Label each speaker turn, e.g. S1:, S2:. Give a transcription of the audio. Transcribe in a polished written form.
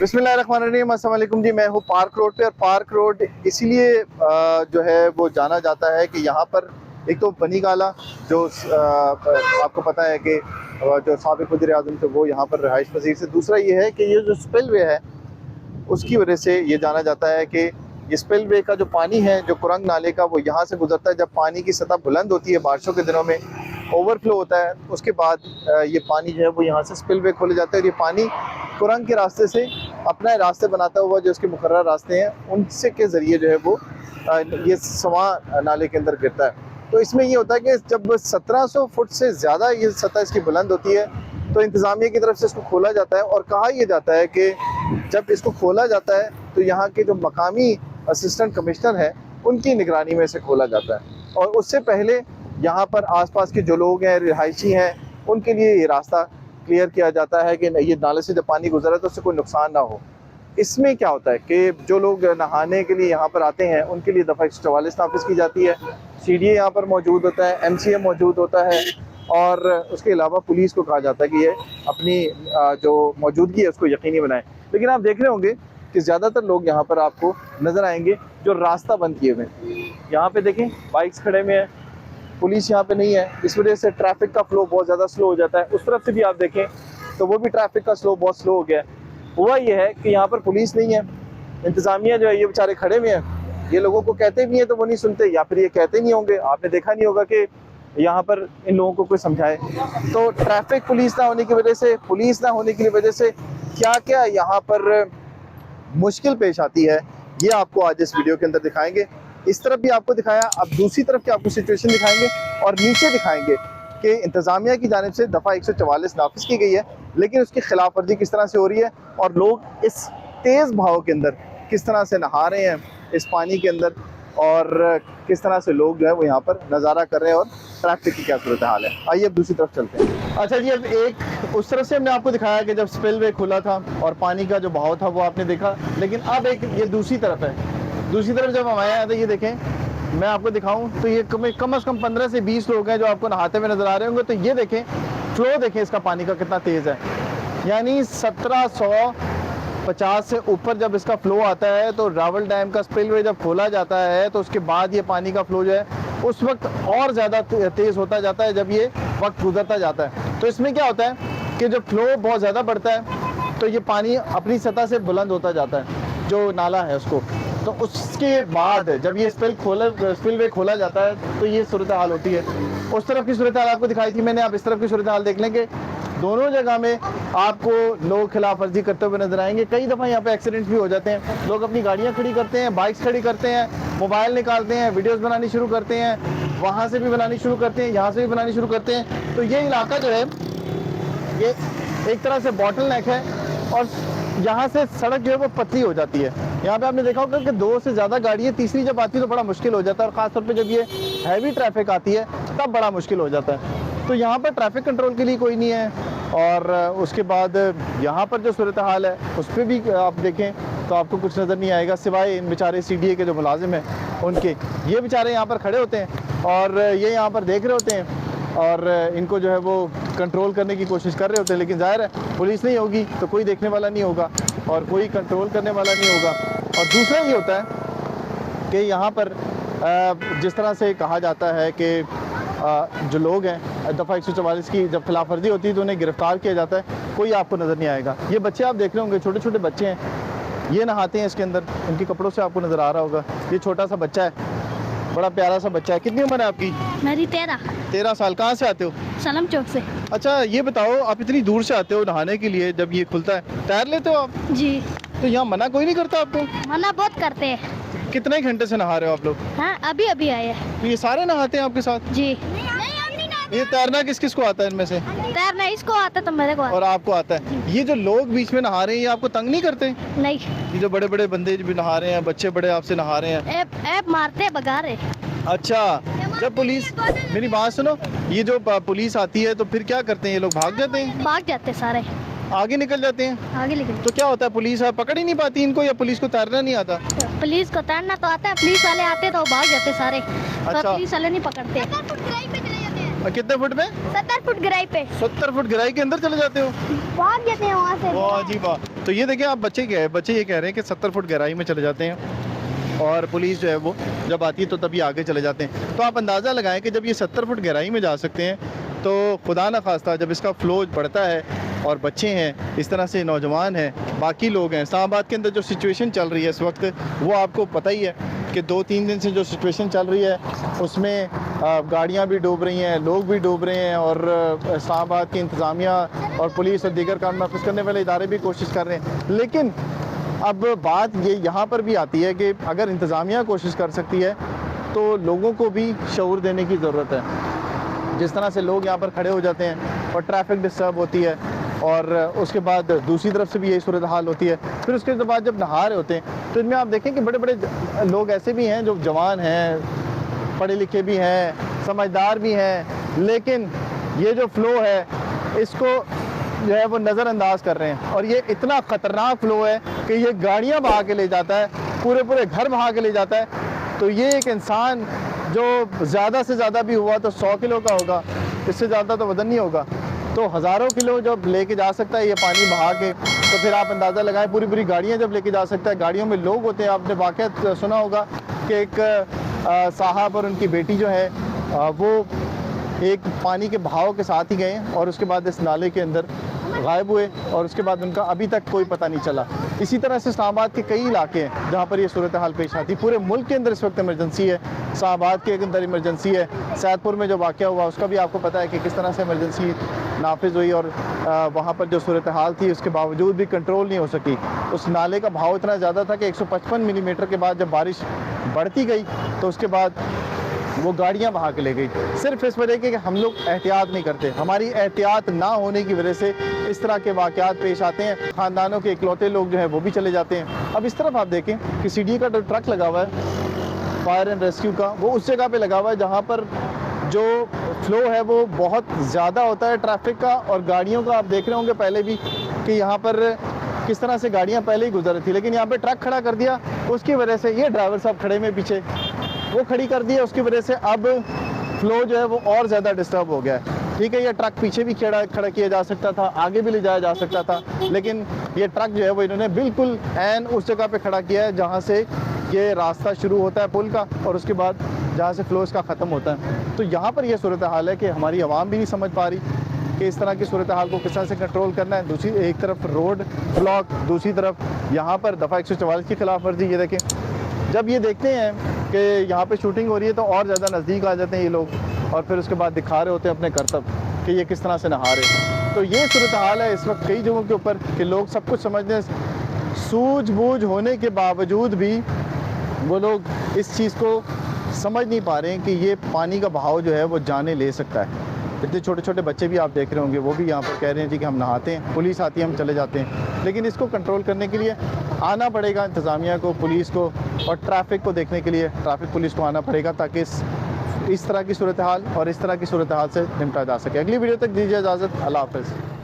S1: बिस्मिल्लाहिर्रहमानिर्रहीम, अस्सलाम वालेकुम जी। मैं हूँ पार्क रोड पे, और पार्क रोड इसीलिए जो है वो जाना जाता है कि यहाँ पर एक तो बनी गाला जो आपको पता है कि जो साबिक़ वज़ीर आज़म थे वो यहाँ पर रहाइश पज़ीर से। दूसरा ये है कि ये जो स्पिलवे है उसकी वजह से ये जाना जाता है कि ये स्पिलवे का जो पानी है, जो कुरंग नाले का, वो यहाँ से गुजरता है। जब पानी की सतह बुलंद होती है बारिशों के दिनों में, ओवरफ्लो होता है, उसके बाद ये पानी जो है वो यहाँ से स्पिलवे खोले जाता है। और ये पानी कुरंग के रास्ते से अपना रास्ते बनाता हुआ जो उसके मुकर्रर रास्ते हैं उनसे के ज़रिए जो है वो ये सवा नाले के अंदर गिरता है। तो इसमें ये होता है कि जब 1700 फुट से ज़्यादा ये सतह इसकी बुलंद होती है तो इंतज़ामिया की तरफ से इसको खोला जाता है। और कहा यह जाता है कि जब इसको खोला जाता है तो यहाँ के जो मकामी असिस्टेंट कमिश्नर हैं उनकी निगरानी में इसे खोला जाता है। और उससे पहले यहाँ पर आसपास के जो लोग हैं, रिहायशी हैं, उनके लिए ये रास्ता क्लियर किया जाता है कि ये नाले से जब पानी गुजरा तो उससे कोई नुकसान ना हो। इसमें क्या होता है कि जो लोग नहाने के लिए यहाँ पर आते हैं उनके लिए दफ़ा 144 नाफिज की जाती है। CDA यहाँ पर मौजूद होता है, MCA मौजूद होता है, और उसके अलावा पुलिस को कहा जाता है कि ये अपनी जो मौजूदगी है उसको यकीनी बनाएं। लेकिन आप देख रहे होंगे कि ज़्यादातर लोग यहाँ पर आपको नज़र आएंगे जो रास्ता बंद किए हुए हैं। यहाँ पे देखें बाइक्स खड़े हुए हैं, पुलिस यहाँ पे नहीं है, इस वजह से ट्रैफिक का फ्लो बहुत ज़्यादा स्लो हो जाता है। उस तरफ से भी आप देखें तो वो भी ट्रैफिक का फ्लो बहुत स्लो हो गया है। हुआ ये है कि यहाँ पर पुलिस नहीं है, इंतज़ामिया जो है ये बेचारे खड़े हुए हैं। ये लोगों को कहते भी हैं तो वो नहीं सुनते, या फिर ये कहते नहीं होंगे, आपने देखा नहीं होगा कि यहाँ पर इन लोगों को कोई समझाए। तो ट्रैफिक पुलिस ना होने की वजह से, पुलिस ना होने की वजह से क्या क्या यहाँ पर मुश्किल पेश आती है, ये आपको आज इस वीडियो के अंदर दिखाएंगे। इस तरफ भी आपको दिखाया, अब दूसरी तरफ की आपको सिचुएशन दिखाएंगे, और नीचे दिखाएंगे कि इंतज़ामिया की जानिब से दफ़ा 144 नाफिज की गई है लेकिन उसकी खिलाफ वर्जी किस तरह से हो रही है, और लोग इस तेज़ बहाव के अंदर किस तरह से नहा रहे हैं इस पानी के अंदर, और किस तरह से लोग जो है वो यहाँ पर नज़ारा कर रहे हैं, और ट्रैफिक की क्या सूरत हाल है। आइए अब दूसरी तरफ चलते हैं। अच्छा जी, अब एक उस तरफ से हमने आपको दिखाया कि जब स्पिलवे खुला था और पानी का जो बहाव था वो आपने देखा, लेकिन अब एक ये दूसरी तरफ है। दूसरी तरफ जब हम आए हैं तो ये देखें, मैं आपको दिखाऊं तो ये कम से कम 15 से 20 लोग हैं जो आपको नहाते हुए नज़र आ रहे होंगे। तो ये देखें फ्लो, देखें इसका पानी का कितना तेज़ है, यानी 1750 से ऊपर जब इसका फ़्लो आता है तो रावल डैम का स्पिलवे जब खोला जाता है तो उसके बाद ये पानी का फ़्लो जो है उस वक्त और ज़्यादा तेज़ होता जाता है जब ये वक्त गुजरता जाता है। तो इसमें क्या होता है कि जब फ़्लो बहुत ज़्यादा बढ़ता है तो ये पानी अपनी सतह से बुलंद होता जाता है, जो नाला है उसको। तो उसके बाद जब ये स्पिलवे खोला जाता है तो ये सूरत हाल होती है। उस तरफ की सूरत हाल आपको दिखाई थी मैंने, आप इस तरफ की सूरत हाल देख लेंगे। दोनों जगह में आपको लोग खिलाफ वर्जी करते हुए नजर आएंगे। कई दफ़ा यहाँ पे एक्सीडेंट भी हो जाते हैं, लोग अपनी गाड़ियाँ खड़ी करते हैं, बाइक्स खड़ी करते हैं, मोबाइल निकालते हैं, वीडियोस बनानी शुरू करते हैं, वहाँ से भी बनानी शुरू करते हैं, यहाँ से भी बनानी शुरू करते हैं। तो ये इलाका जो है ये एक तरह से बॉटल नेक है, और यहाँ से सड़क जो है वो पतली हो जाती है। यहाँ पे आपने देखा होगा कि 2 से ज़्यादा गाड़ियाँ, तीसरी जब आती है तो बड़ा मुश्किल हो जाता है, और ख़ासतौर पे जब ये हैवी ट्रैफिक आती है तब बड़ा मुश्किल हो जाता है। तो यहाँ पर ट्रैफिक कंट्रोल के लिए कोई नहीं है, और उसके बाद यहाँ पर जो सूरत हाल है उस पर भी आप देखें तो आपको कुछ नज़र नहीं आएगा, सिवाय इन बेचारे CDA के जो मुलाजिम हैं उनके। ये बेचारे यहाँ पर खड़े होते हैं और ये यहाँ पर देख रहे होते हैं, और इनको जो है वो कंट्रोल करने की कोशिश कर रहे होते हैं। लेकिन ज़ाहिर है पुलिस नहीं होगी तो कोई देखने वाला नहीं होगा और कोई कंट्रोल करने वाला नहीं होगा। और दूसरा ये होता है कि यहाँ पर जिस तरह से कहा जाता है कि जो लोग हैं दफ़ा 144 की जब खिलाफ वर्जी होती है तो उन्हें गिरफ़्तार किया जाता है, कोई आपको नज़र नहीं आएगा। ये बच्चे आप देख रहे होंगे, छोटे छोटे बच्चे हैं, ये नहाते हैं इसके अंदर, इनके कपड़ों से आपको नज़र आ रहा होगा। ये छोटा सा बच्चा है, बड़ा प्यारा सा बच्चा है। कितनी उम्र है आपकी?
S2: मेरी 13
S1: साल। कहाँ से आते हो?
S2: सलम चौक से।
S1: अच्छा ये बताओ, आप इतनी दूर से आते हो नहाने के लिए, जब ये खुलता है तैर लेते हो आप?
S2: जी।
S1: तो यहाँ मना कोई नहीं करता आपको?
S2: मना बहुत करते हैं।
S1: कितने घंटे से नहा रहे हो आप लोग?
S2: हाँ, अभी अभी आए हैं।
S1: तो ये सारे नहाते हैं आपके साथ?
S2: जी।
S1: ये तैरना किस किस को आता है इनमें से?
S2: तैरना इसको आता तो मेरे को आता।
S1: और आपको आता है? ये जो लोग बीच में नहा रहे हैं ये आपको तंग नहीं करते?
S2: नहीं।
S1: ये जो बड़े बड़े बंदे भी नहा रहे हैं, बच्चे बड़े आपसे नहा रहे हैं?
S2: ऐप मारते भगा रहे।
S1: अच्छा, जब पुलिस, मेरी बात सुनो, ये जो पुलिस आती है तो फिर क्या करते हैं ये लोग? भाग जाते हैं?
S2: भाग जाते सारे,
S1: आगे निकल जाते हैं?
S2: आगे निकल।
S1: तो क्या होता है, पुलिस पकड़ ही नहीं पाती इनको, या पुलिस को तैरना नहीं आता?
S2: पुलिस को तैरना तो आता है, पुलिस वाले आते तो भाग जाते सारे। तो
S1: अच्छा।
S2: पुलिस वाले नहीं पकड़ते।
S1: कितने फुट में?
S2: 70 फुट गहराई पे
S1: 70 फुट गहराई के अंदर चले जाते हो?
S2: भाग जाते हैं वहाँ से।
S1: वाह जी वाह। तो ये देखिए आप बच्चे ये कह रहे हैं कि 70 फुट गहराई में चले जाते हैं और पुलिस जो है वो जब आती है तो तभी आगे चले जाते हैं। तो आप अंदाज़ा लगाएं कि जब ये 70 फुट गहराई में जा सकते हैं तो खुदा न खास्ता जब इसका फ्लो बढ़ता है और बच्चे हैं, इस तरह से नौजवान हैं, बाकी लोग हैं, इस्लामाबाद के अंदर जो सिचुएशन चल रही है इस वक्त वो आपको पता ही है कि 2-3 दिन से जो सिचुएशन चल रही है उसमें गाड़ियाँ भी डूब रही हैं, लोग भी डूब रहे हैं और इस्लामाबाद की इंतज़ामिया और पुलिस और दीगर कानून नाफिज करने वाले इदारे भी कोशिश कर रहे हैं। लेकिन अब बात ये यहाँ पर भी आती है कि अगर इंतज़ामिया कोशिश कर सकती है तो लोगों को भी शऊर देने की ज़रूरत है। जिस तरह से लोग यहाँ पर खड़े हो जाते हैं और ट्रैफिक डिस्टर्ब होती है और उसके बाद दूसरी तरफ से भी यही सूरत हाल होती है। फिर उसके बाद जब नहा रहे होते हैं तो इनमें आप देखें कि बड़े बड़े लोग ऐसे भी हैं जो जवान हैं, पढ़े लिखे भी हैं, समझदार भी हैं, लेकिन ये जो फ़्लो है इसको जो है वो नज़रअंदाज कर रहे हैं और ये इतना ख़तरनाक फ़्लो है कि ये गाड़ियाँ बहा के ले जाता है, पूरे पूरे घर बहा के ले जाता है। तो ये एक इंसान जो ज़्यादा से ज़्यादा भी हुआ तो 100 किलो का होगा, इससे ज़्यादा तो वज़न नहीं होगा, तो हज़ारों किलो जब लेके जा सकता है ये पानी बहा के, तो फिर आप अंदाज़ा लगाएं पूरी पूरी गाड़ियाँ जब लेके जा सकता है। गाड़ियों में लोग होते हैं, आपने वाक़या सुना होगा कि एक साहब और उनकी बेटी जो है वो एक पानी के बहाव के साथ ही गए और उसके बाद इस नाले के अंदर गायब हुए और उसके बाद उनका अभी तक कोई पता नहीं चला। इसी तरह से इस्लामाबाद के कई इलाके हैं जहाँ पर ये सूरत हाल पेश आती है। पूरे मुल्क के अंदर इस वक्त इमरजेंसी है, इस्लामाबाद के अंदर इमरजेंसी है। सैदपुर में जो वाक़या हुआ उसका भी आपको पता है कि किस तरह से इमरजेंसी नाफिज हुई और वहाँ पर जो सूरत हाल थी उसके बावजूद भी कंट्रोल नहीं हो सकी। उस नाले का बहाव इतना ज़्यादा था कि 155 मिलीमीटर के बाद जब बारिश बढ़ती गई तो उसके बाद वो गाड़ियाँ बहा के ले गई, सिर्फ इस वजह कि हम लोग एहतियात नहीं करते। हमारी एहतियात ना होने की वजह से इस तरह के वाक़यात पेश आते हैं। ख़ानदानों के इकलौते लोग जो है वो भी चले जाते हैं। अब इस तरफ आप देखें कि सीडी का जो ट्रक लगा हुआ है फायर एंड रेस्क्यू का, वो उस जगह पे लगा हुआ है जहाँ पर जो फ्लो है वो बहुत ज़्यादा होता है ट्रैफिक का और गाड़ियों का। आप देख रहे होंगे पहले भी कि यहाँ पर किस तरह से गाड़ियाँ पहले ही गुजर रही थी, लेकिन यहाँ पे ट्रक खड़ा कर दिया, उसकी वजह से ये ड्राइवर साहब खड़े में पीछे वो खड़ी कर दी है, उसकी वजह से अब फ्लो जो है वो और ज़्यादा डिस्टर्ब हो गया है। ठीक है, ये ट्रक पीछे भी खड़ा किया जा सकता था, आगे भी ले जाया जा सकता था, लेकिन ये ट्रक जो है वो इन्होंने बिल्कुल ऐन उस जगह पे खड़ा किया है जहाँ से ये रास्ता शुरू होता है पुल का और उसके बाद जहाँ से फ्लो इसका ख़त्म होता है। तो यहाँ पर यह सूरत हाल है कि हमारी आवाम भी नहीं समझ पा रही कि इस तरह की सूरत हाल को किस तरह से कंट्रोल करना है। दूसरी एक तरफ रोड ब्लॉक, दूसरी तरफ यहाँ पर दफ़ा 144 की खिलाफ वर्जी। ये देखें, जब ये देखते हैं कि यहाँ पे शूटिंग हो रही है तो और ज़्यादा नज़दीक आ जाते हैं ये लोग और फिर उसके बाद दिखा रहे होते हैं अपने करतब कि ये किस तरह से नहा रहे हैं। तो ये सूरत हाल है इस वक्त कई जगहों के ऊपर कि लोग सब कुछ समझने सूझबूझ होने के बावजूद भी वो लोग इस चीज़ को समझ नहीं पा रहे हैं कि ये पानी का बहाव जो है वो जाने ले सकता है। इतने छोटे छोटे बच्चे भी आप देख रहे होंगे, वो भी यहाँ पर कह रहे हैं जी कि हम नहाते हैं, पुलिस आती है हम चले जाते हैं। लेकिन इसको कंट्रोल करने के लिए आना पड़ेगा इंतज़ामिया को, पुलिस को और ट्रैफिक को देखने के लिए ट्रैफिक पुलिस को आना पड़ेगा ताकि इस तरह की सूरत हाल और इस तरह की सूरत हाल से निपटा जा सके। अगली वीडियो तक दीजिए इजाज़त। अल्लाह हाफ़िज़।